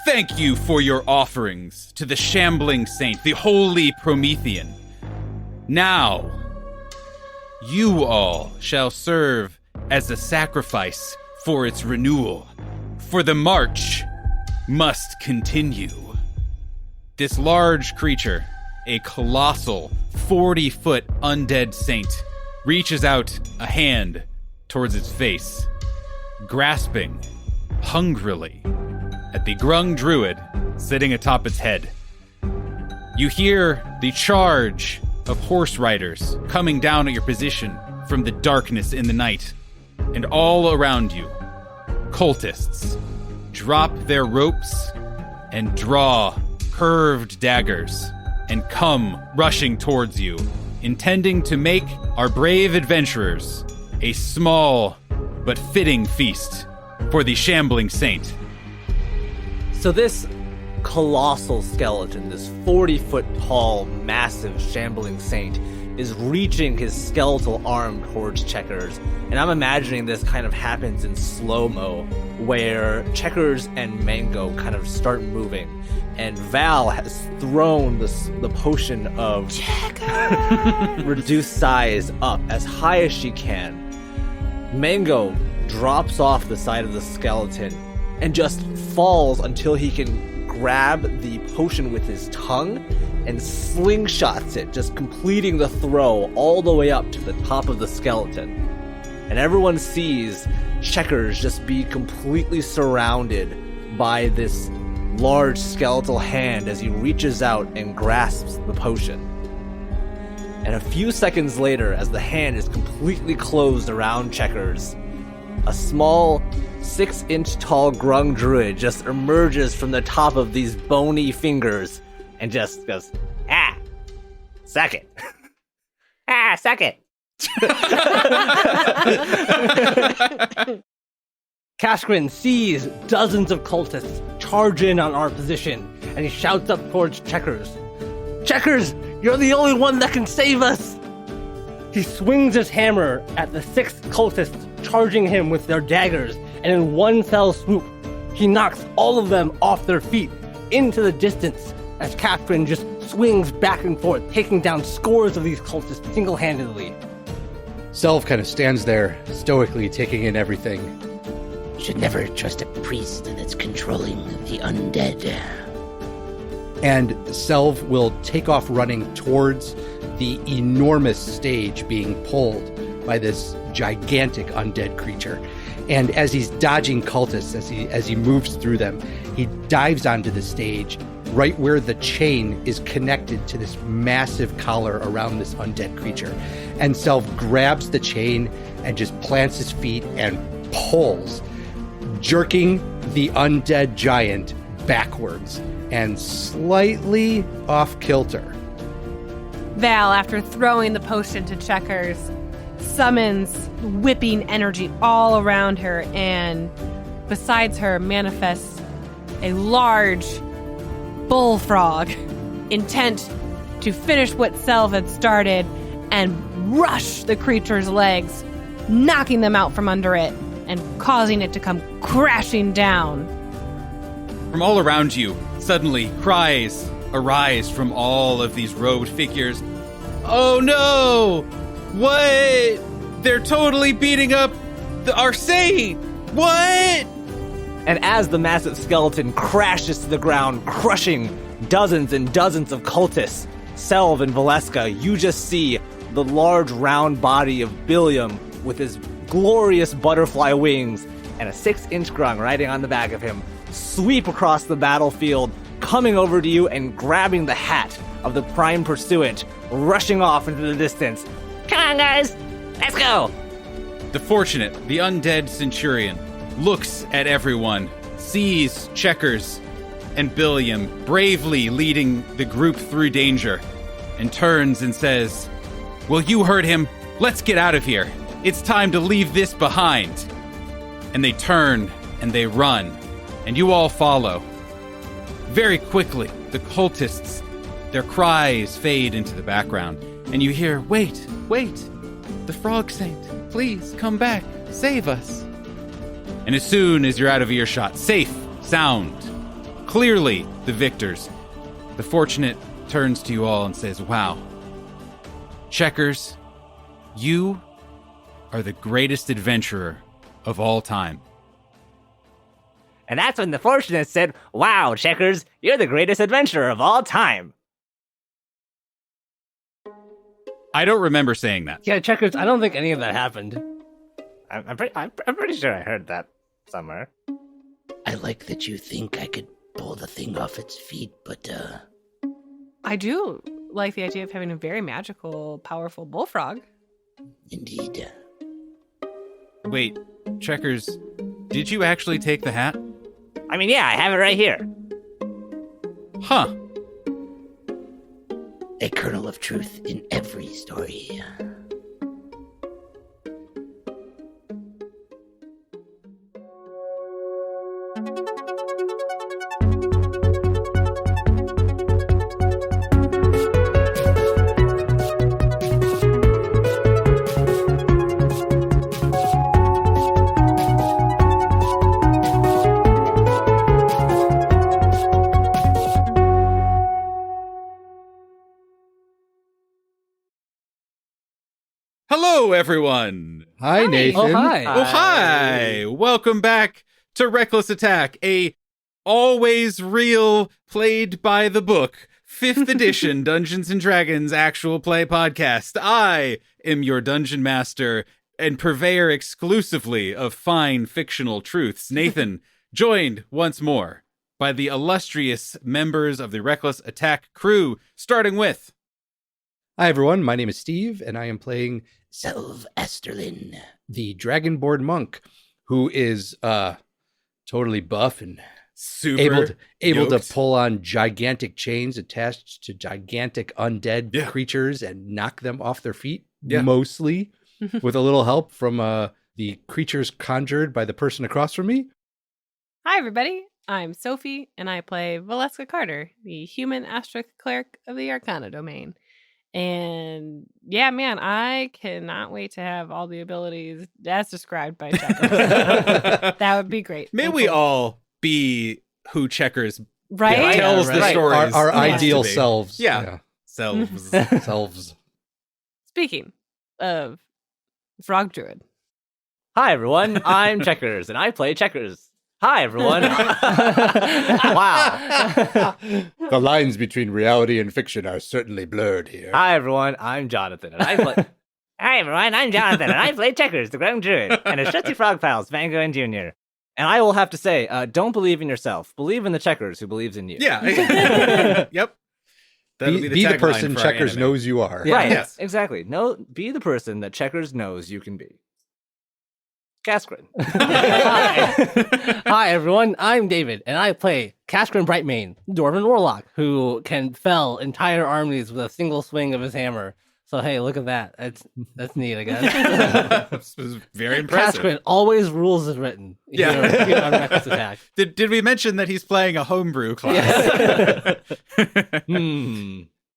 Thank you for your offerings to the Shambling Saint, the Holy Promethean. Now, you all shall serve as a sacrifice for its renewal, for the march must continue. This large creature, a colossal 40-foot undead saint, reaches out a hand towards its face, grasping hungrily at the grung druid sitting atop its head. You hear the charge of horse riders coming down at your position from the darkness in the night, and all around you, cultists drop their ropes and draw curved daggers and come rushing towards you, intending to make our brave adventurers a small but fitting feast for the Shambling Saint. So this colossal skeleton, this 40-foot tall, massive Shambling Saint, is reaching his skeletal arm towards Checkers. And I'm imagining this kind of happens in slow-mo, where Checkers and Mango kind of start moving. And Val has thrown the potion of reduced size up as high as she can. Mango drops off the side of the skeleton and just falls until he can grab the potion with his tongue and slingshots it, just completing the throw all the way up to the top of the skeleton. And everyone sees Checkers just be completely surrounded by this large skeletal hand as he reaches out and grasps the potion. And a few seconds later, as the hand is completely closed around Checkers, a small 6-inch tall grung druid just emerges from the top of these bony fingers and just goes, suck it. Suck it. Kashgrin sees dozens of cultists charge in on our position, and he shouts up towards Checkers. Checkers, you're the only one that can save us! He swings his hammer at the 6 cultists charging him with their daggers, and in one fell swoop, he knocks all of them off their feet into the distance as Kashgrin just swings back and forth, taking down scores of these cultists single-handedly. Selv kind of stands there, stoically taking in everything. Should never trust a priest that's controlling the undead. And Selv will take off running towards the enormous stage being pulled by this gigantic undead creature. And as he's dodging cultists, as he moves through them, he dives onto the stage right where the chain is connected to this massive collar around this undead creature. And Selv grabs the chain and just plants his feet and pulls, jerking the undead giant backwards and slightly off kilter. Val, after throwing the potion to Checkers, summons whipping energy all around her, and besides her manifests a large bullfrog, intent to finish what Selv had started and rush the creature's legs, knocking them out from under it and causing it to come crashing down. From all around you, suddenly cries arise from all of these robed figures. Oh no! What? They're totally beating up our saint! What? And as the massive skeleton crashes to the ground, crushing dozens and dozens of cultists, Selv and Valeska, you just see the large round body of Billiam with his glorious butterfly wings and a 6-inch grung riding on the back of him sweep across the battlefield, coming over to you and grabbing the hat of the Prime Pursuant, rushing off into the distance. Come on, guys! Let's go! The fortunate, the undead centurion, looks at everyone, sees Checkers and Billiam bravely leading the group through danger, and turns and says, "Well, you heard him. Let's get out of here. It's time to leave this behind." And they turn and they run, and you all follow. Very quickly, the cultists, their cries fade into the background, and you hear, wait, the Frog Saint, please come back, save us. And as soon as you're out of earshot, safe, sound, clearly the victors. The Fortunate turns to you all and says, wow, Checkers, you are the greatest adventurer of all time. And that's when the Fortunate said, wow, Checkers, you're the greatest adventurer of all time. I don't remember saying that. Yeah, Checkers, I don't think any of that happened. I'm pretty sure I heard that somewhere. I like that you think I could pull the thing off its feet, but, I do like the idea of having a very magical, powerful bullfrog. indeed. Wait, Checkers, did you actually take the hat? I mean, yeah, I have it right here. Huh. A kernel of truth in every story. Hello, everyone. Hi, Nathan. Oh, hi. Oh, hi. Welcome back to Reckless Attack, a always real, played by the book, 5th edition Dungeons & Dragons actual play podcast. I am your dungeon master and purveyor exclusively of fine fictional truths, Nathan, joined once more by the illustrious members of the Reckless Attack crew, starting with... Hi, everyone. My name is Steve, and I am playing Selv Esterlin. the Dragonborn monk, who is totally buff and Super able to yoked. pull on gigantic chains attached to gigantic undead creatures and knock them off their feet, mostly with a little help from the creatures conjured by the person across from me. Hi, everybody. I'm Sophie, and I play Valeska Carter, the human Astra cleric of the Arcana domain. And yeah, man, I cannot wait to have all the abilities as described by Checkers. That would be great. May we all be who Checkers Right? tells the stories. Our wants ideal to be. selves. Yeah. Selves. Selves. Speaking of Frog Druid. Hi, everyone. I'm Checkers, and I play Checkers. Hi, everyone. Wow. The lines between reality and fiction are certainly blurred here. Hi, everyone. I'm Jonathan, and I play... Hi, everyone. I'm Jonathan, and I play Checkers, the Ground Druid, and his trusty frog pals, Vango and Junior. And I will have to say, don't believe in yourself. Believe in the Checkers who believes in you. Yeah. Yep. That'll Be the tagline person for our Checkers anime. knows you are. Yeah. Right. Yes. Exactly. No, be the person that Checkers knows you can be. Kaskrin. Hi, everyone. I'm David, and I play Kaskrin Brightmane, Dwarven Warlock, who can fell entire armies with a single swing of his hammer. So, hey, look at that. That's neat, I guess. This was very impressive. Kaskrin always rules as written. Yeah. Here on Reckless Attack. Did we mention that he's playing a homebrew class?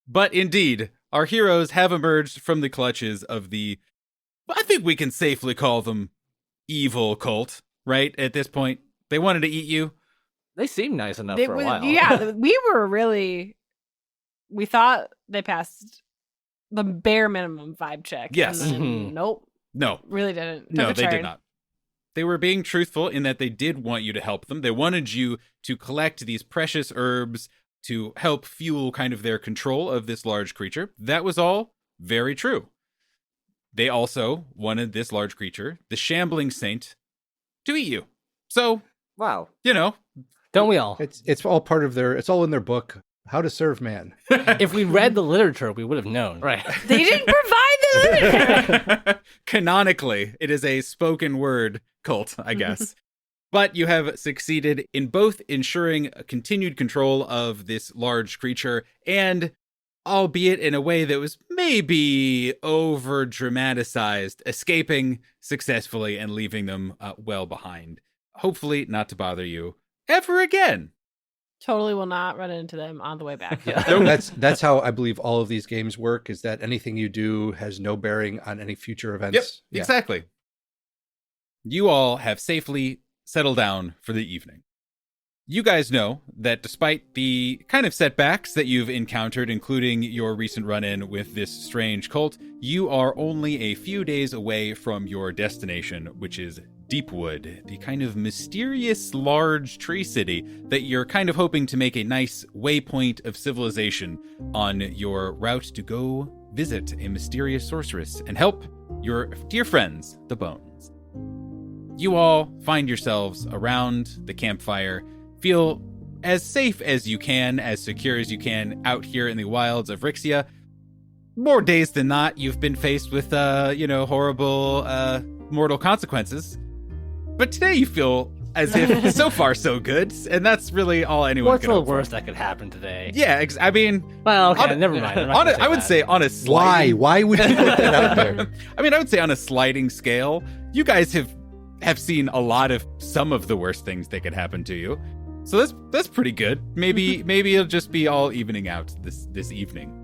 But indeed, our heroes have emerged from the clutches of the, I think we can safely call them evil cult, right? At this point, they wanted to eat you. They seem nice enough They for a was- while. Yeah, we thought they passed the bare minimum vibe check. Yes. And then, Mhm. Nope. No, Really didn't. no, Took a they did turn. not. They were being truthful in that they did want you to help them. They wanted you to collect these precious herbs to help fuel kind of their control of this large creature. That was all very true. They also wanted this large creature, the Shambling Saint, to eat you. So, Wow. you know, Don't we all? It's all part of it's all in their book, How to Serve Man. If we read the literature, we would have known. Right. They didn't provide the literature. canonically, it is a spoken word cult, I guess. But you have succeeded in both ensuring a continued control of this large creature and, albeit in a way that was maybe over dramatized, escaping successfully and leaving them well behind. Hopefully not to bother you ever again. Totally will not run into them on the way back. That's how I believe all of these games work, is that anything you do has no bearing on any future events. Yep, exactly. You all have safely settled down for the evening. You guys know that despite the kind of setbacks that you've encountered, including your recent run-in with this strange cult, you are only a few days away from your destination, which is Deepwood, the kind of mysterious large tree city that you're kind of hoping to make a nice waypoint of civilization on your route to go visit a mysterious sorceress and help your dear friends, the Bones. You all find yourselves around the campfire, feel as safe as you can, as secure as you can out here in the wilds of Rixia. More days than not, you've been faced with, horrible, mortal consequences. But today you feel as if so far so good, and that's really all anyone What's can the hope for. worst that could happen today? Yeah, I mean... Well, okay, never mind. I would say on a Why? sliding... Why would you put that out there? I mean, I would say on a sliding scale, you guys have seen a lot of some of the worst things that could happen to you. So that's pretty good. Maybe it'll just be all evening out this evening.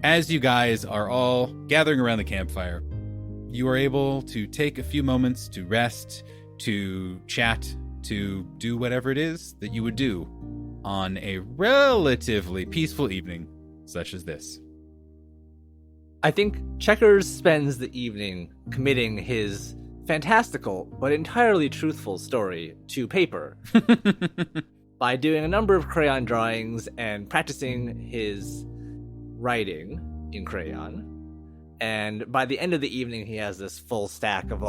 As you guys are all gathering around the campfire, you are able to take a few moments to rest, to chat, to do whatever it is that you would do on a relatively peaceful evening such as this. I think Checkers spends the evening committing his fantastical but entirely truthful story to paper by doing a number of crayon drawings and practicing his writing in crayon. And by the end of the evening, he has this full stack of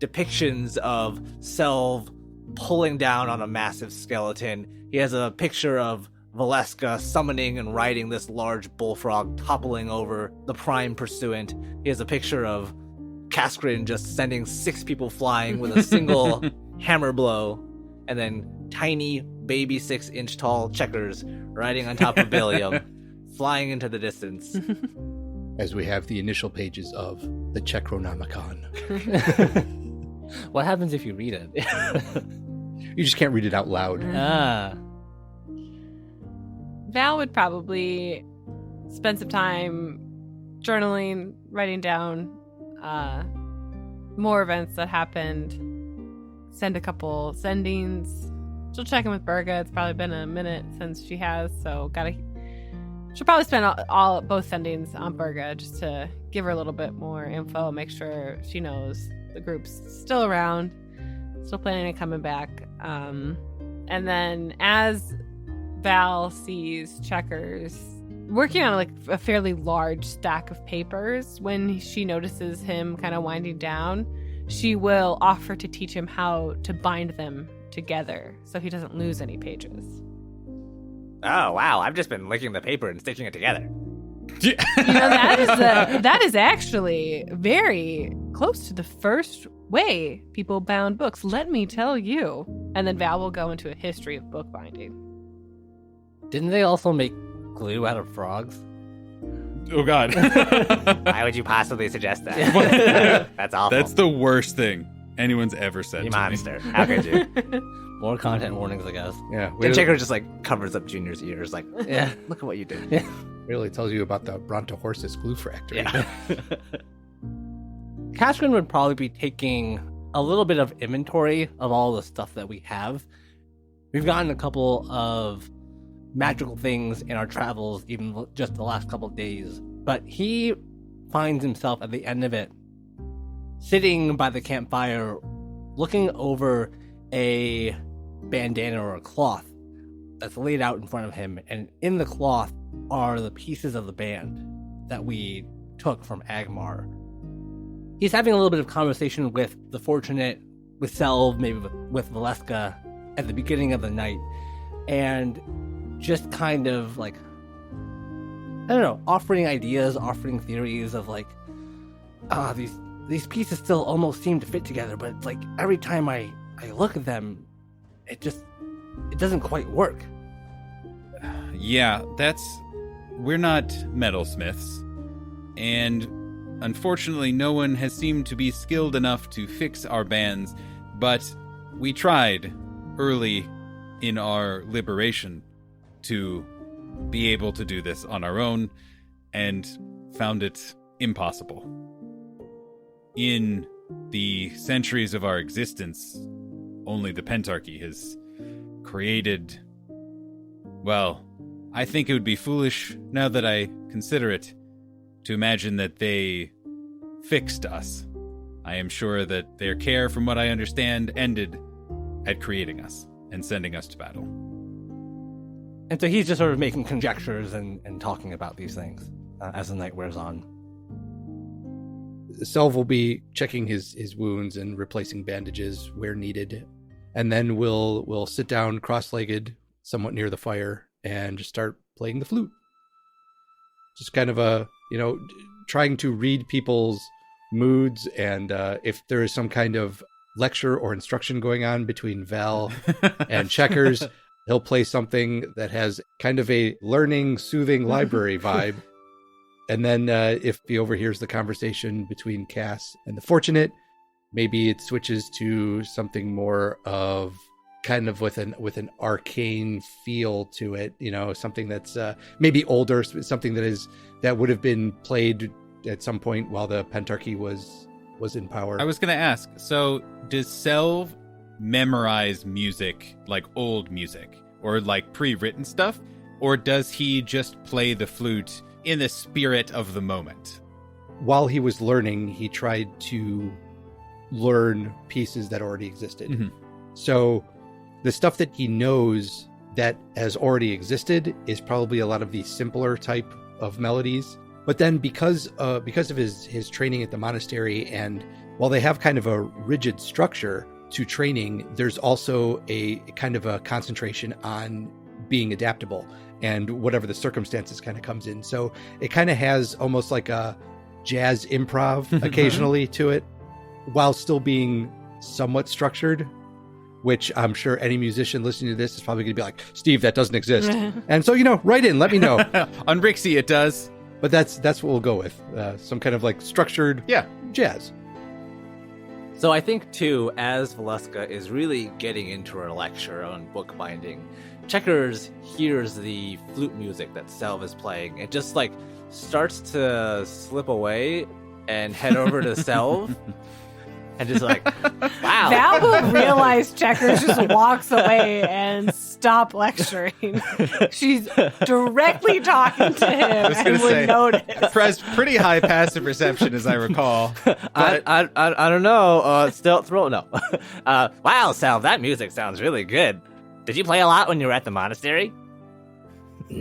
depictions of Selv pulling down on a massive skeleton. He has a picture of Valeska summoning and riding this large bullfrog toppling over the Prime Pursuant. He has a picture of Kaskrin just sending 6 people flying with a single hammer blow, and then tiny baby 6-inch tall Checkers riding on top of Billiam, flying into the distance. As we have the initial pages of the Checronomicon. What happens if you read it? You just can't read it out loud. Val would probably spend some time journaling, writing down more events that happened, send a couple sendings. She'll check in with Berga. It's probably been a minute since she has, so she'll probably spend both sendings on Berga just to give her a little bit more info, make sure she knows the group's still around, still planning on coming back. And then as Val sees Checkers working on a fairly large stack of papers, when she notices him kind of winding down, she will offer to teach him how to bind them together so he doesn't lose any pages. Oh, wow. I've just been licking the paper and stitching it together. That is actually very close to the first way people bound books, let me tell you. And then Val will go into a history of bookbinding. Didn't they also make glue out of frogs? Oh, God. Why would you possibly suggest that? That's awful. That's the worst thing anyone's ever said You to me. monster. How could you? More content warnings, I guess. Yeah, And Checker just covers up Junior's ears, Yeah. Look at what you did. Yeah. really tells you about the Brontosaurus glue factory. Yeah. Kaskrin would probably be taking a little bit of inventory of all the stuff that we have. We've gotten a couple of magical things in our travels, even just the last couple of days. But he finds himself at the end of it, sitting by the campfire, looking over a bandana or a cloth that's laid out in front of him. And in the cloth are the pieces of the band that we took from Agmar. He's having a little bit of conversation with the Fortunate, with Selv, maybe with Valeska at the beginning of the night. And just kind of offering ideas, offering theories of these pieces still almost seem to fit together, but it's every time I look at them, it doesn't quite work. Yeah, we're not metalsmiths, and unfortunately no one has seemed to be skilled enough to fix our bands, but we tried early in our liberation to be able to do this on our own, and found it impossible. In the centuries of our existence, only the Pentarchy has created. Well, I think it would be foolish, now that I consider it, to imagine that they fixed us. I am sure that their care, from what I understand, ended at creating us and sending us to battle. And so he's just sort of making conjectures and talking about these things as the night wears on. Selv will be checking his wounds and replacing bandages where needed. And then we'll sit down cross-legged, somewhat near the fire, and just start playing the flute. Just kind of trying to read people's moods, and if there is some kind of lecture or instruction going on between Val and Checkers, he'll play something that has kind of a learning, soothing library vibe. And then if he overhears the conversation between Cass and the Fortunate, maybe it switches to something more of kind of with an arcane feel to it, something that's maybe older, something that would have been played at some point while the Pentarchy was in power. I was going to ask, so does Selv memorize music, like old music, or like pre-written stuff? Or does he just play the flute in the spirit of the moment? While he was learning, he tried to learn pieces that already existed. Mm-hmm. So the stuff that he knows that has already existed is probably a lot of the simpler type of melodies. But then because of his training at the monastery, and while they have kind of a rigid structure to training, there's also a kind of a concentration on being adaptable, and whatever the circumstances kind of comes in. So it kind of has almost like a jazz improv occasionally to it, while still being somewhat structured, which I'm sure any musician listening to this is probably going to be like, Steve, that doesn't exist. And so, write in, let me know. On Rixie, it does. But that's what we'll go with. Some kind of like structured jazz. So I think, too, as Valeska is really getting into her lecture on bookbinding, Checkers hears the flute music that Selv is playing. It just, starts to slip away and head over to Selv. And just wow. Val will realize Checkers just walks away and stop lecturing. She's directly talking to him and would notice. Pretty high passive perception, as I recall. But I don't know. Still throw no. Wow, Sal, that music sounds really good. Did you play a lot when you were at the monastery?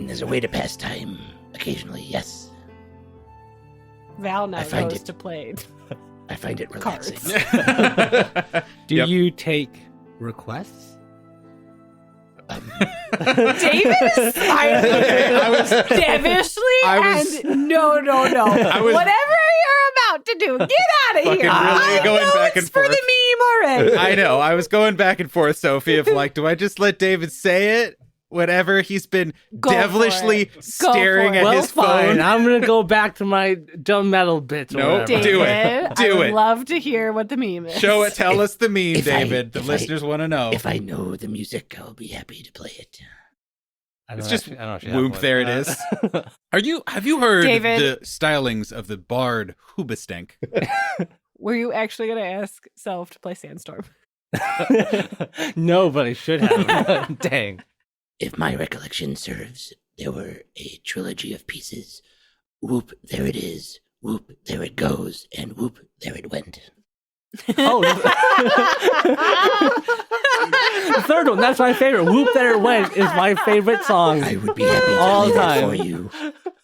As a way to pass time, occasionally, yes. Val now knows to play. I find it relaxing. Do you take requests? David is smiling. I was devishly no. Whatever you're about to do, get out of here. Really going back and for forth. the meme already. I know. I was going back and forth, Sophie, of do I just let David say it? Whatever, he's been devilishly staring at his phone. I'm going to go back to my dumb metal bits. Nope, do it. I would love to hear what the meme is. Show it. Tell us the meme, David. The listeners want to know. If I know the music, I'll be happy to play it. It's just Whoomp. There it is. Have you heard David, the stylings of the bard Hoobastank? Were you actually going to ask Selv to play Sandstorm? No, but I should have. Dang. If my recollection serves, there were a trilogy of pieces. Whoop, there it is. Whoop, there it goes. And whoop, there it went. Oh, the third one, that's my favorite. Whoop, there it went is my favorite song. I would be happy to all play that time for you.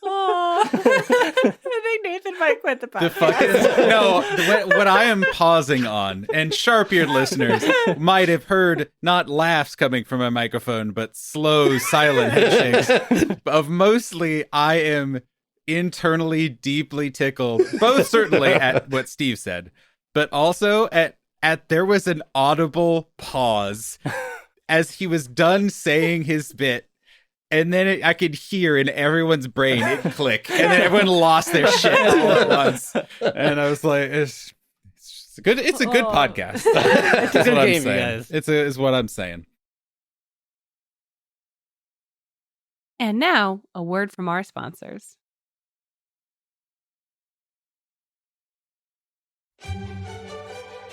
Oh. I think Nathan might quit the podcast. What I am pausing on, and sharp-eared listeners might have heard not laughs coming from my microphone, but slow, silent headshakes of mostly I am internally deeply tickled, both certainly at what Steve said, but also at there was an audible pause as he was done saying his bit. And then I could hear in everyone's brain it click, and then everyone lost their shit all at once. And I was like, "It's good. It's a good podcast. It's a good game, you guys. It's what I'm saying." And now, a word from our sponsors.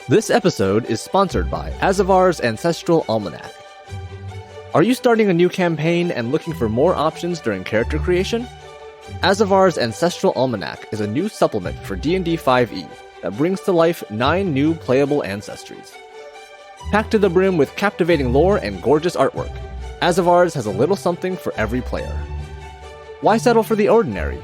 This episode is sponsored by Azavar's Ancestral Almanac. Are you starting a new campaign and looking for more options during character creation? Azavar's Ancestral Almanac is a new supplement for D&D 5e that brings to life 9 new playable ancestries. Packed to the brim with captivating lore and gorgeous artwork, Azavar's has a little something for every player. Why settle for the ordinary?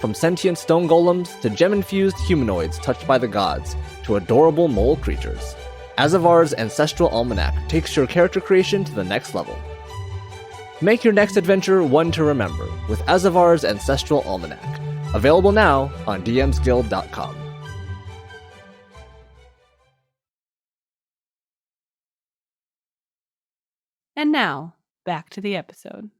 From sentient stone golems to gem-infused humanoids touched by the gods to adorable mole creatures, Azavar's Ancestral Almanac takes your character creation to the next level. Make your next adventure one to remember with Azavar's Ancestral Almanac. Available now on dmsguild.com. And now, back to the episode.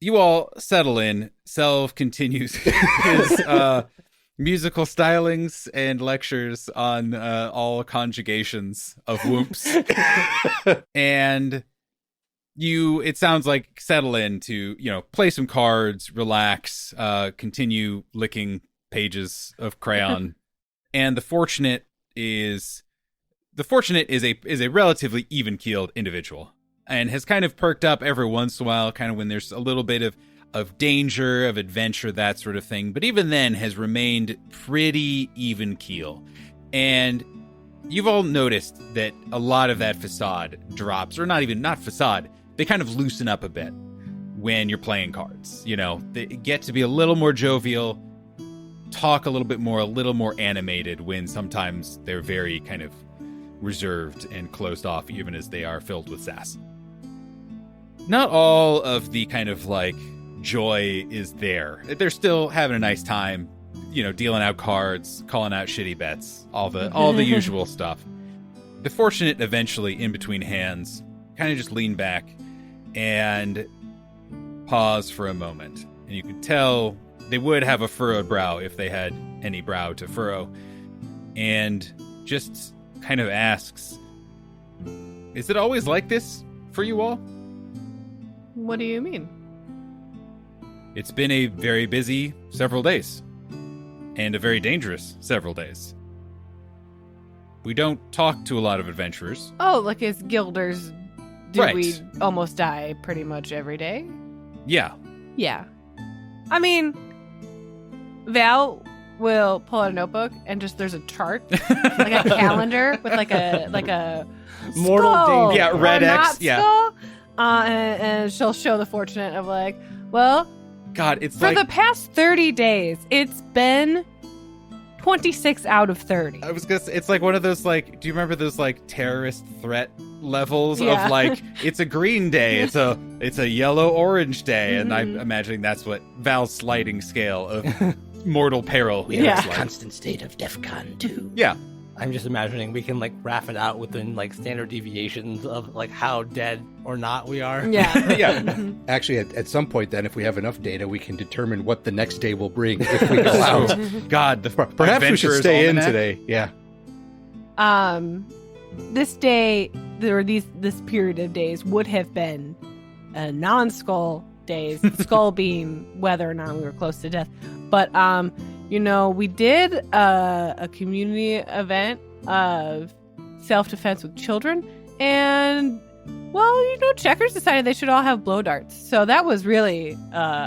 You all settle in. Selv continues his musical stylings and lectures on all conjugations of whoops. And it sounds like settle in to, play some cards, relax, continue licking pages of crayon. And the fortunate is a relatively even-keeled individual and has kind of perked up every once in a while, kind of when there's a little bit of danger, of adventure, that sort of thing. But even then has remained pretty even keel. And you've all noticed that a lot of that facade drops, or not facade, they kind of loosen up a bit when you're playing cards. They get to be a little more jovial, talk a little more animated when sometimes they're very kind of reserved and closed off, even as they are filled with sass. Not all of the kind of joy is there. They're still having a nice time, dealing out cards, calling out shitty bets, all the usual stuff. The fortunate eventually, in between hands, kind of just lean back and pause for a moment. And you could tell they would have a furrowed brow if they had any brow to furrow. And just kind of asks, is it always like this for you all? What do you mean? It's been a very busy several days. And a very dangerous several days. We don't talk to a lot of adventurers. Oh, like as guilders, Right. we almost die pretty much every day? Yeah. Yeah. I mean, Val will pull out a notebook and there's a chart, like a calendar with like a Mortal skull danger. Yeah, red or X, not yeah. skull. And she'll show the fortunate of well, God, it's for the past 30 days, it's been 26 out of 30. I was gonna say, it's like one of those, do you remember those, terrorist threat levels Yeah. of, it's a green day, it's a yellow-orange day, and I'm imagining that's what Val's sliding scale of mortal peril We looks are in a like. constant state of DEFCON 2. Yeah. I'm just imagining we can graph it out within standard deviations of how dead or not we are. Yeah. Yeah. Actually, at some point, then, if we have enough data, we can determine what the next day will bring if we go out. God, Perhaps we should Adventurer's stay in Almanac. today. Yeah. This day, or this period of days would have been non-skull days, skull being whether or not we were close to death. But, we did a community event of self-defense with children, and, checkers decided they should all have blow darts. So that was really,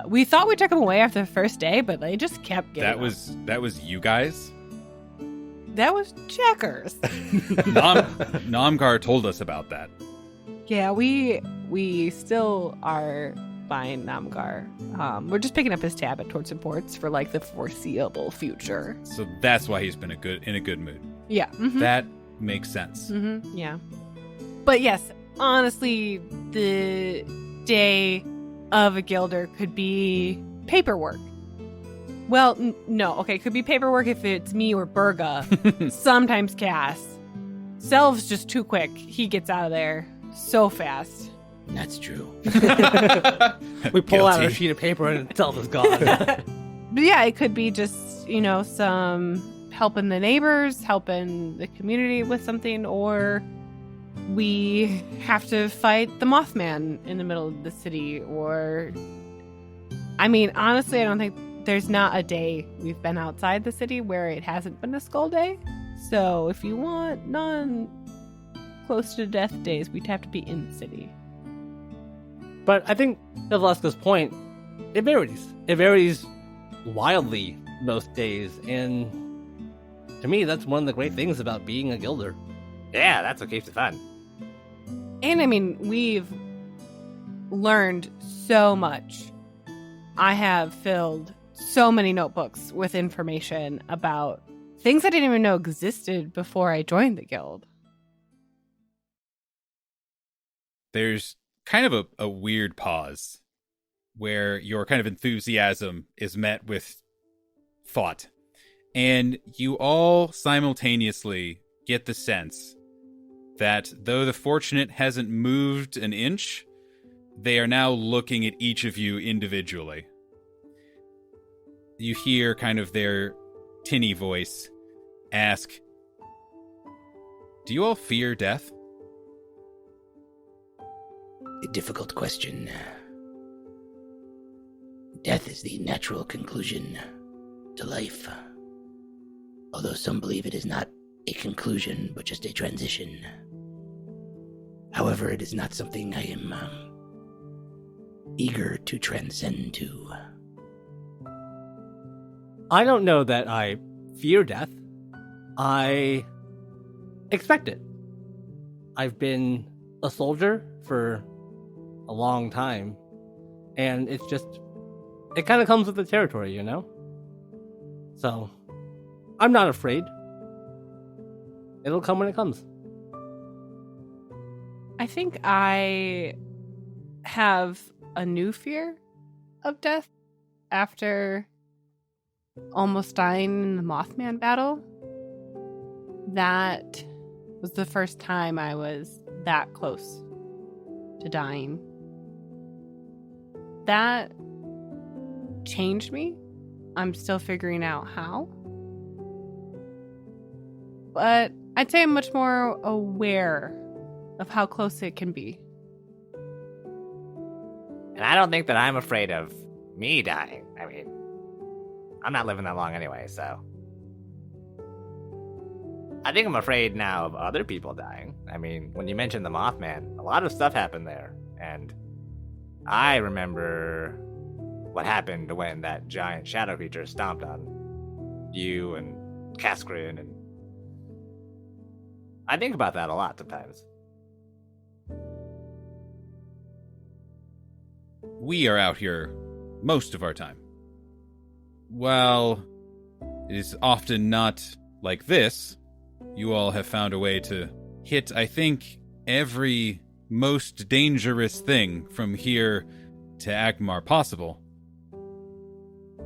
we thought we took them away after the first day, but they just kept getting them. That was you guys? That was checkers. Namgar told us about that. Yeah, we still are buying Namgar. We're just picking up his tab at Torts and Ports for the foreseeable future. So that's why he's been in a good mood. Yeah. Mm-hmm. That makes sense. Mm-hmm. Yeah. But yes, honestly, the day of a guilder could be paperwork. Well, no. Okay, it could be paperwork if it's me or Burga. Sometimes Cass. Selv's just too quick. He gets out of there so fast. That's true. We pull out a Guilty. sheet of paper and Self is gone. But yeah, it could be just, some helping the neighbors, helping the community with something, or we have to fight the Mothman in the middle of the city, or... honestly, I don't think there's not a day we've been outside the city where it hasn't been a skull day. So if you want non-close to death days, we'd have to be in the city. But I think to Velasco's point, it varies. It varies wildly most days, and to me, that's one of the great things about being a guilder. Yeah, that's what keeps it fun. And I mean, we've learned so much. I have filled so many notebooks with information about things I didn't even know existed before I joined the guild. There's kind of a weird pause where your kind of enthusiasm is met with thought. And you all simultaneously get the sense that though the Fortunate hasn't moved an inch, they are now looking at each of you individually. You hear kind of their tinny voice ask, "Do you all fear death?" A difficult question. Death is the natural conclusion to life. Although some believe it is not a conclusion, but just a transition. However, it is not something I am eager to transcend to. I don't know that I fear death. I expect it. I've been a soldier for a long time, and it kind of comes with the territory, you know? So, I'm not afraid. It'll come when it comes. I think I have a new fear of death after almost dying in the Mothman battle. That was the first time I was that close to dying. That changed me. I'm still figuring out how. But I'd say I'm much more aware of how close it can be. And I don't think that I'm afraid of me dying. I mean, I'm not living that long anyway, so. I think I'm afraid now of other people dying. I mean, when you mentioned the Mothman, a lot of stuff happened there. And I remember what happened when that giant shadow creature stomped on you and Kaskrin, and I think about that a lot sometimes. We are out here most of our time. While it is often not like this, you all have found a way to hit, I think, every most dangerous thing from here to Agmar possible.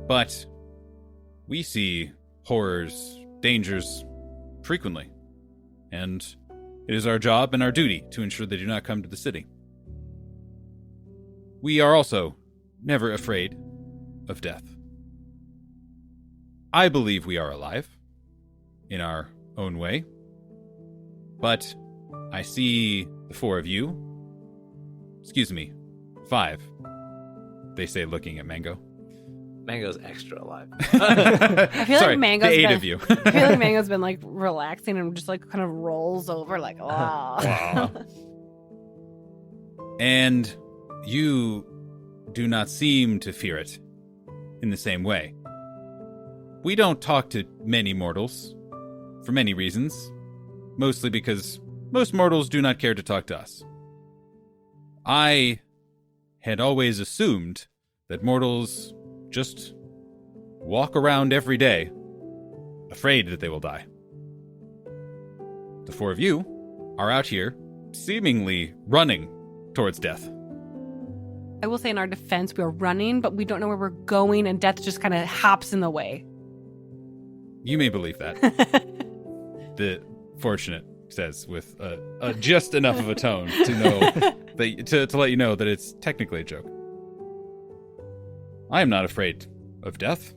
But we see horrors, dangers, frequently. And it is our job and our duty to ensure they do not come to the city. We are also never afraid of death. I believe we are alive, in our own way. But I see the four of you. Excuse me, 5. They say, looking at Mango. Mango's extra alive. I feel Sorry, like Mango's the 8 been, of you. I feel like Mango's been like relaxing and just like kind of rolls over like, oh. And you do not seem to fear it in the same way. We don't talk to many mortals, for many reasons, mostly because most mortals do not care to talk to us. I had always assumed that mortals just walk around every day, afraid that they will die. The 4 of you are out here, seemingly running towards death. I will say in our defense, we're running, but we don't know where we're going, and death just kind of hops in the way. You may believe that. The Fortunate says with just enough of a tone to know that, to let you know that it's technically a joke. I am not afraid of death,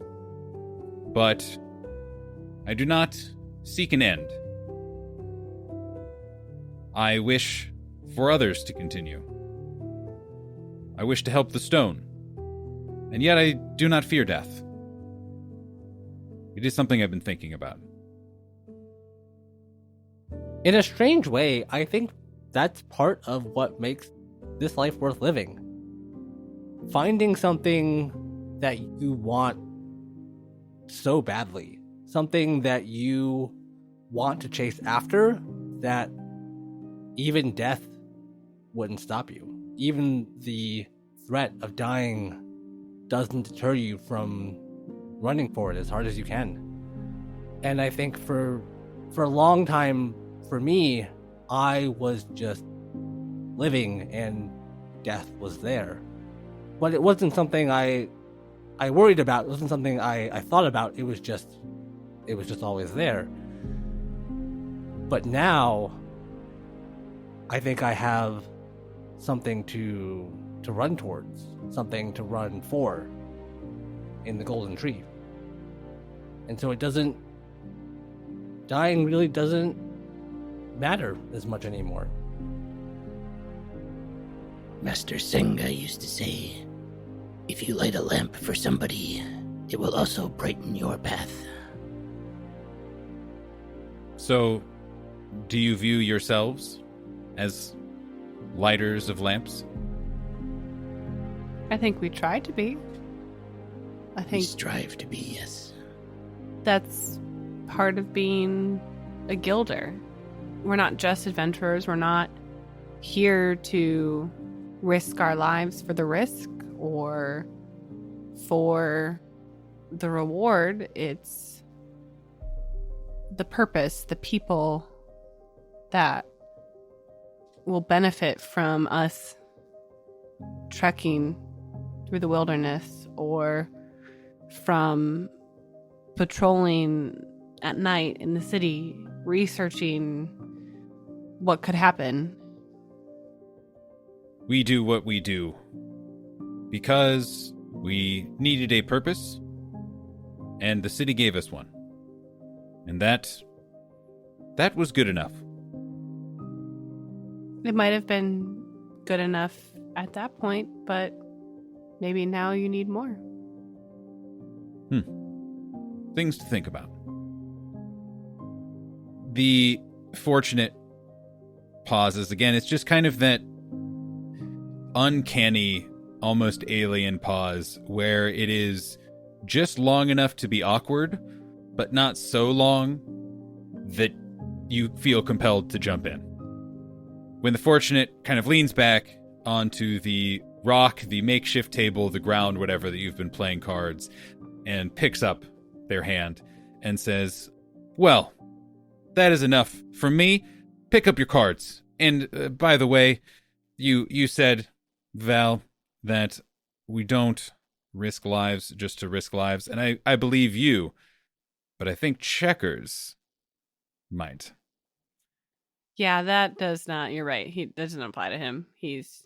but I do not seek an end. I wish for others to continue. I wish to help the stone, and yet I do not fear death. It is something I've been thinking about. In a strange way, I think that's part of what makes this life worth living. Finding something that you want so badly, something that you want to chase after, that even death wouldn't stop you. Even the threat of dying doesn't deter you from running for it as hard as you can. And I think for a long time, for me, I was just living and death was there. But it wasn't something I worried about. It wasn't something I thought about. It was just always there. But now, I think I have something to run towards, something to run for in the Golden Tree. And so dying really doesn't matter as much anymore. Master Senga used to say, if you light a lamp for somebody, it will also brighten your path. So, do you view yourselves as lighters of lamps? I think we try to be. I We think strive to be, yes. that's part of being a guilder. We're not just adventurers. We're not here to risk our lives for the risk or for the reward. It's the purpose, the people that will benefit from us trekking through the wilderness or from patrolling at night in the city, researching what could happen. We do what we do because we needed a purpose, and the city gave us one. And that was good enough. It might have been good enough at that point, but maybe now you need more. Things to think about. The fortunate pauses again. It's just kind of that uncanny, almost alien pause where it is just long enough to be awkward, but not so long that you feel compelled to jump in. When the fortunate kind of leans back onto the rock, the makeshift table, the ground, whatever that you've been playing cards, and picks up their hand and says, well, that is enough from me. Pick up your cards. And by the way, you said, Val, that we don't risk lives just to risk lives, and I believe you, but I think Checkers might. Yeah, that does not. You're right. He doesn't apply to him. He's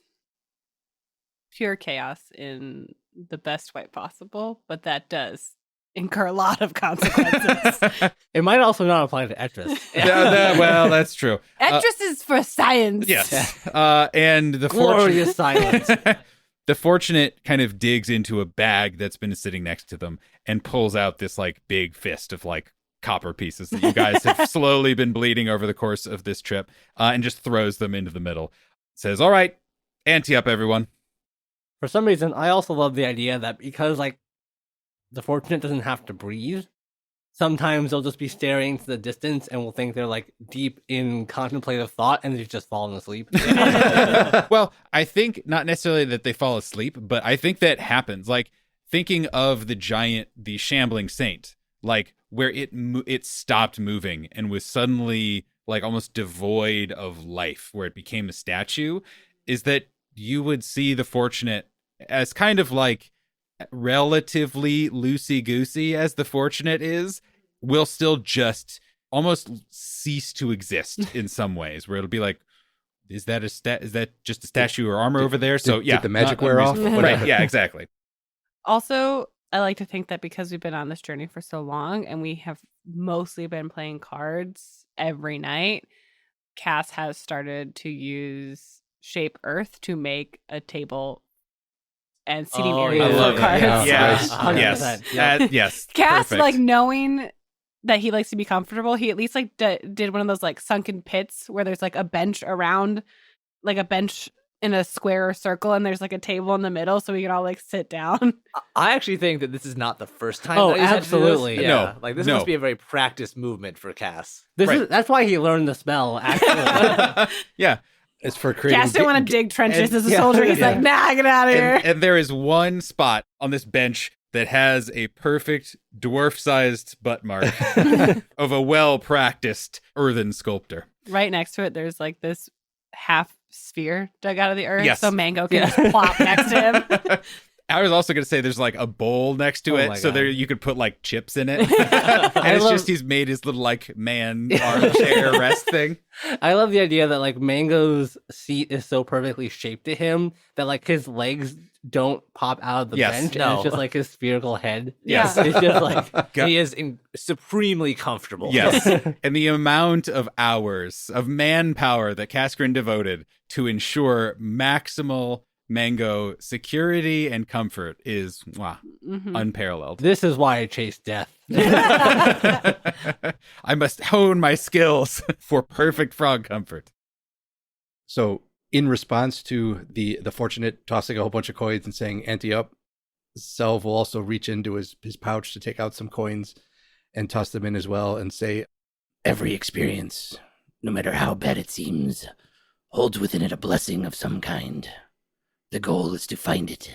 pure chaos in the best way possible, but that does incur a lot of consequences. It might also not apply to Etris. Well, that's true. Etris is for science. Yes. And the Glorious silence. The fortunate kind of digs into a bag that's been sitting next to them and pulls out this like big fist of like copper pieces that you guys have slowly been bleeding over the course of this trip, and just throws them into the middle. Says, all right, ante up, everyone. For some reason, I also love the idea that because, like, the fortunate doesn't have to breathe, sometimes they'll just be staring to the distance and we'll think they're, like, deep in contemplative thought and they've just fallen asleep. Well, I think not necessarily that they fall asleep, but I think that happens. Like, thinking of the Shambling Saint, like, where it stopped moving and was suddenly, like, almost devoid of life, where it became a statue, is that you would see the fortunate as kind of like relatively loosey-goosey as the fortunate is, will still just almost cease to exist in some ways, where it'll be like, is that just a statue or armor over there? So yeah, did the magic wear off? Right, yeah, exactly. Also, I like to think that because we've been on this journey for so long and we have mostly been playing cards every night, Cass has started to use Shape Earth to make a table and seating area yeah. for cards. Yeah. Yes, 100%. yes, Yeah. yes. Cass, Perfect. like, knowing that he likes to be comfortable, he at least like did one of those like sunken pits where there's like a bench around, like a bench in a square or circle, and there's like a table in the middle so we can all like sit down. I actually think that this is not the first time. Oh, that he's had to do this. absolutely. Yeah, No, like this no. must be a very practiced movement for Cass. That's why he learned the spell, actually. Yeah. As for creating Cass didn't want to dig trenches and- as a soldier. He's like, nah, get out of here. And there is one spot on this bench that has a perfect dwarf-sized butt mark of a well-practiced earthen sculptor. Right next to it, there's like this half sphere dug out of the earth, Yes. so Mango can just plop next to him. I was also going to say there's like a bowl next to Oh it, my so God. there you could put like chips in it. And it's love- just he's made his little like man armchair rest thing. I love the idea that like Mango's seat is so perfectly shaped to him that like his legs don't pop out of the Yes. bench, and No. it's just like his spherical head. Yes. It's just like Go- He is supremely comfortable. Yes. And the amount of hours of manpower that Kaskrin devoted to ensure maximal Mango security and comfort is Mhm. unparalleled. this is why I chase death. I must hone my skills for perfect frog comfort. So, in response to the fortunate tossing a whole bunch of coins and saying "ante up," Selv will also reach into his pouch to take out some coins and toss them in as well, and say, Every experience, no matter how bad it seems, holds within it a blessing of some kind. The goal is to find it.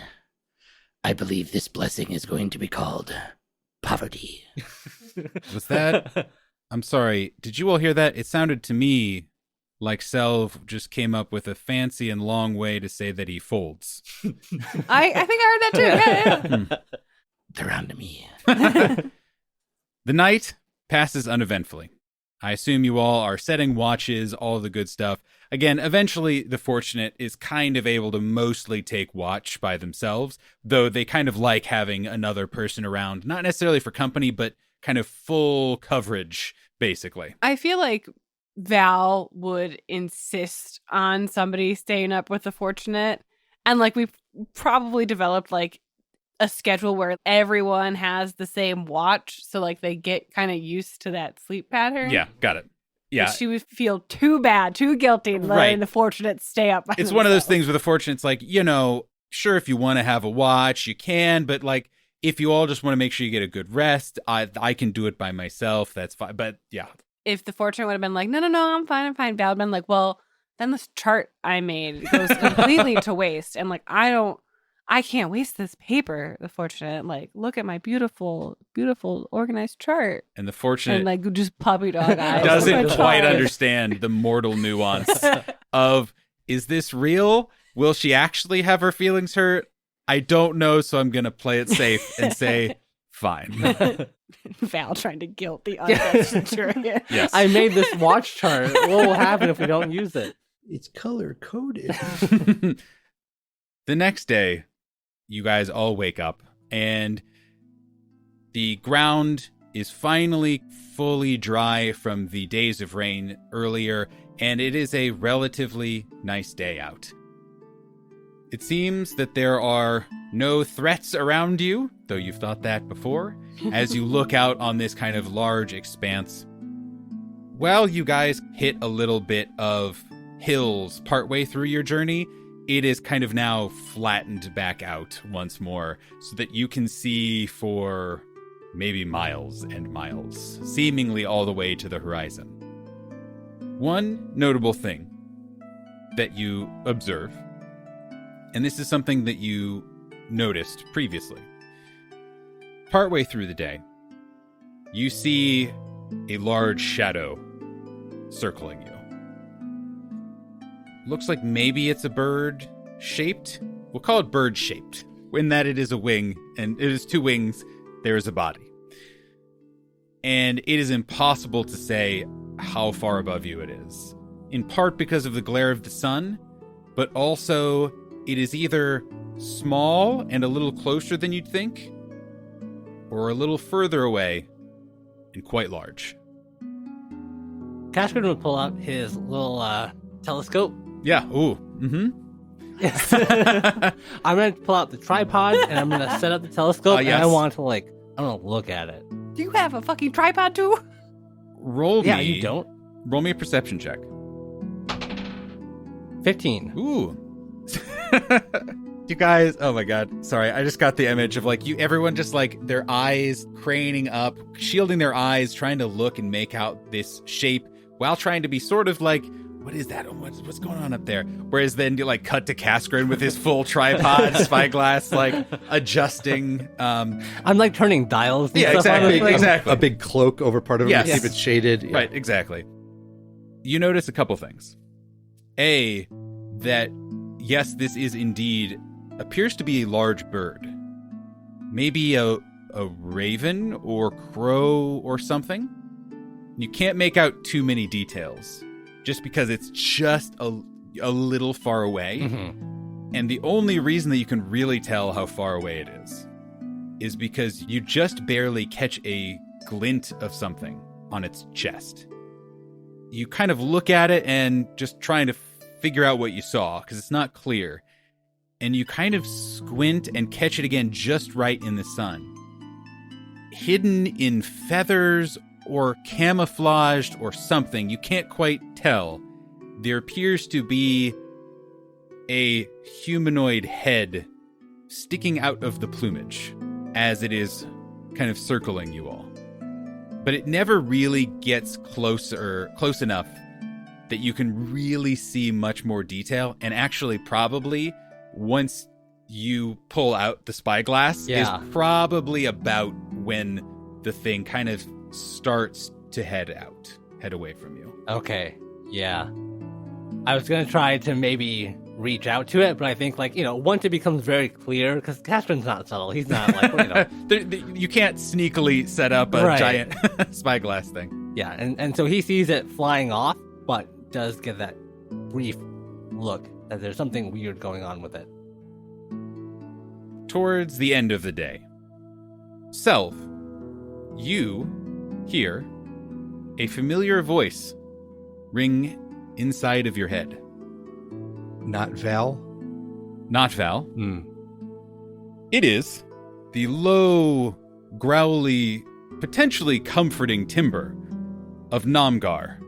I believe this blessing is going to be called poverty. Was that? I'm sorry. Did you all hear that? It sounded to me like Selv just came up with a fancy and long way to say that he folds. I think I heard that too. Yeah. They're on to me. The night passes uneventfully. I assume you all are setting watches, all the good stuff. Again, eventually the fortunate is kind of able to mostly take watch by themselves, though they kind of like having another person around, not necessarily for company, but kind of full coverage, basically. I feel like Val would insist on somebody staying up with the fortunate. And like we've probably developed like a schedule where everyone has the same watch. So like they get kind of used to that sleep pattern. Yeah, got it. Yeah. But she would feel too bad, too guilty letting Right. the fortunate stay up. By It's one of those themselves. things where the fortunate's like, sure, if you want to have a watch, you can, but like, if you all just want to make sure you get a good rest, I can do it by myself. That's fine. But yeah, If the fortunate would have been like, no, I'm fine. Val would have been like, well, then this chart I made goes completely to waste. And like, I can't waste this paper. The fortunate, like, look at my beautiful, beautiful organized chart. and the fortunate And like, just puppy dog eyes. doesn't My quite chart. understand the mortal nuance of, is this real? Will she actually have her feelings hurt? I don't know, so I'm going to play it safe and say, fine. Val trying to guilt the undead centurion. Yes. I made this watch chart. What will happen if we don't use it? "It's color coded." The next day, you guys all wake up, and the ground is finally fully dry from the days of rain earlier, and it is a relatively nice day out. It seems that there are no threats around you, though you've thought that before, as you look out on this kind of large expanse. While you guys hit a little bit of hills partway through your journey, it is kind of now flattened back out once more so that you can see for maybe miles and miles, seemingly all the way to the horizon. One notable thing that you observe, and this is something that you noticed previously. Partway through the day, you see a large shadow circling you. Looks like maybe it's a bird-shaped. We'll call it bird-shaped, in that it is a wing, and it is two wings, there is a body. And it is impossible to say how far above you it is, in part because of the glare of the sun, but also it is either small and a little closer than you'd think, or a little further away and quite large. Cashman would pull out his little telescope. Yeah, ooh, mm-hmm. I'm going to pull out the tripod and I'm going to set up the telescope and yes. I want to I'm going to look at it. Do you have a fucking tripod too? Yeah, you don't. Roll me a perception check. 15. Ooh. You guys, oh my god. Sorry, I just got the image of everyone just their eyes craning up, shielding their eyes, trying to look and make out this shape while trying to be sort of what is that? What's going on up there? Whereas then you cut to Kaskrin with his full tripod spyglass, adjusting. I'm turning dials. And Yeah, stuff on exactly, this thing. exactly. A big cloak over part of it Yes. to keep it shaded. Yeah. Right, exactly. You notice a couple things. A, that yes, this is indeed appears to be a large bird. Maybe a raven or crow or something. You can't make out too many details just because it's just a little far away. Mhm. And the only reason that you can really tell how far away it is because you just barely catch a glint of something on its chest. You kind of look at it and just trying to figure out what you saw because it's not clear. And you kind of squint and catch it again just right in the sun. Hidden in feathers or camouflaged or something, you can't quite tell. There appears to be a humanoid head sticking out of the plumage as it is kind of circling you all. But it never really gets close enough that you can really see much more detail. And actually, probably once you pull out the spyglass is probably about when the thing kind of starts to head away from you. Okay. Yeah. I was going to try to maybe reach out to it, but I think once it becomes very clear, because Casperin's not subtle. He's not You can't sneakily set up a giant spyglass thing. Yeah, and so he sees it flying off, but does get that brief look that there's something weird going on with it. Towards the end of the day, Self, you hear a familiar voice ring inside of your head. Not Val? Not Val. Hmm. It is the low, growly, potentially comforting timbre of Namgar,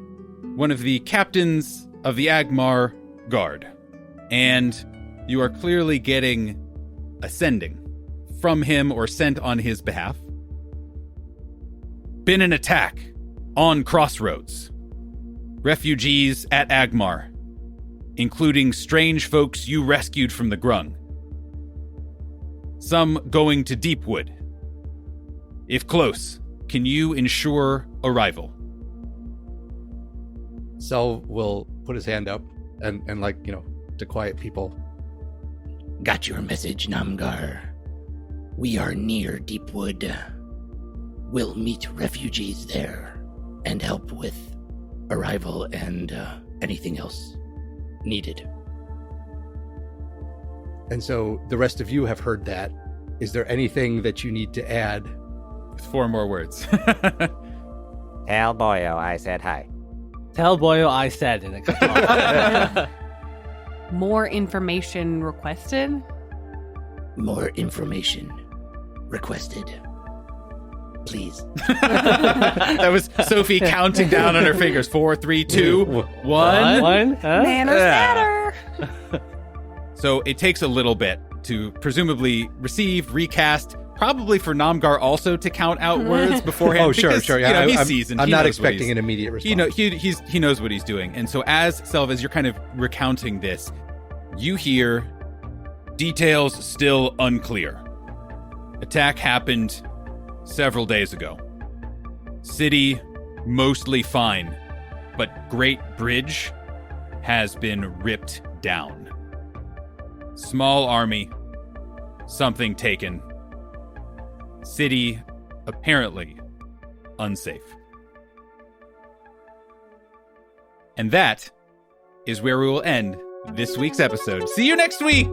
one of the captains of the Agmar Guard. And you are clearly getting a sending from him or sent on his behalf. Been an attack on Crossroads. Refugees at Agmar, including strange folks you rescued from the Grung. Some going to Deepwood. If close, can you ensure arrival? Sel will put his hand up and to quiet people. Got your message, Namgar. We are near Deepwood. We'll meet refugees there and help with arrival and anything else needed. And so the rest of you have heard that. Is there anything that you need to add? With 4 more words. Tell Boyo I said hi. Tell Boyo I said, and it cuts off. More information requested? More information requested. Please. That was Sophie counting down on her fingers. 4, 3, 2, 1. One? Huh? Manners matter. So it takes a little bit to presumably receive, recast, probably for Namgar also to count out words beforehand. Oh, sure. He's seasoned. I'm He not knows what expecting he's- an immediate response. He knows what he's doing. And so as you're kind of recounting this, you hear details still unclear. Attack happened several days ago. City mostly fine, but Great Bridge has been ripped down. Small army, something taken. City apparently unsafe. And that is where we will end this week's episode. See you next week!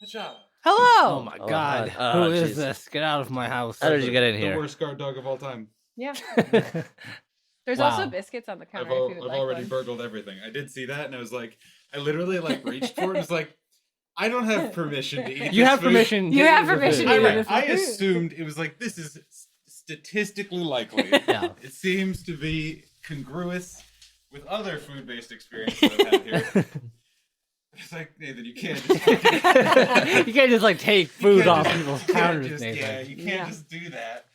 shop. Hello. Oh my Oh, god. God. Who Oh, is jeez. this? Get out of my house. How did you get in The here? worst guard dog of all time. Yeah. There's Wow. also biscuits on the counter I've if you would I've like already one. burgled everything. I did see that, and I was like, I literally like reached for it. And was like, I don't have permission to eat. You this have food. permission. You to have eat the permission food. to eat I food. assumed it was like this is statistically likely. Yeah. It seems to be congruous with other food-based experiences I've had here. It's like, Nathan, you can't just fucking, You can't just like take you food can't off just- people's you can't counters, just- Nathan. Yeah, you can't Yeah. just do that.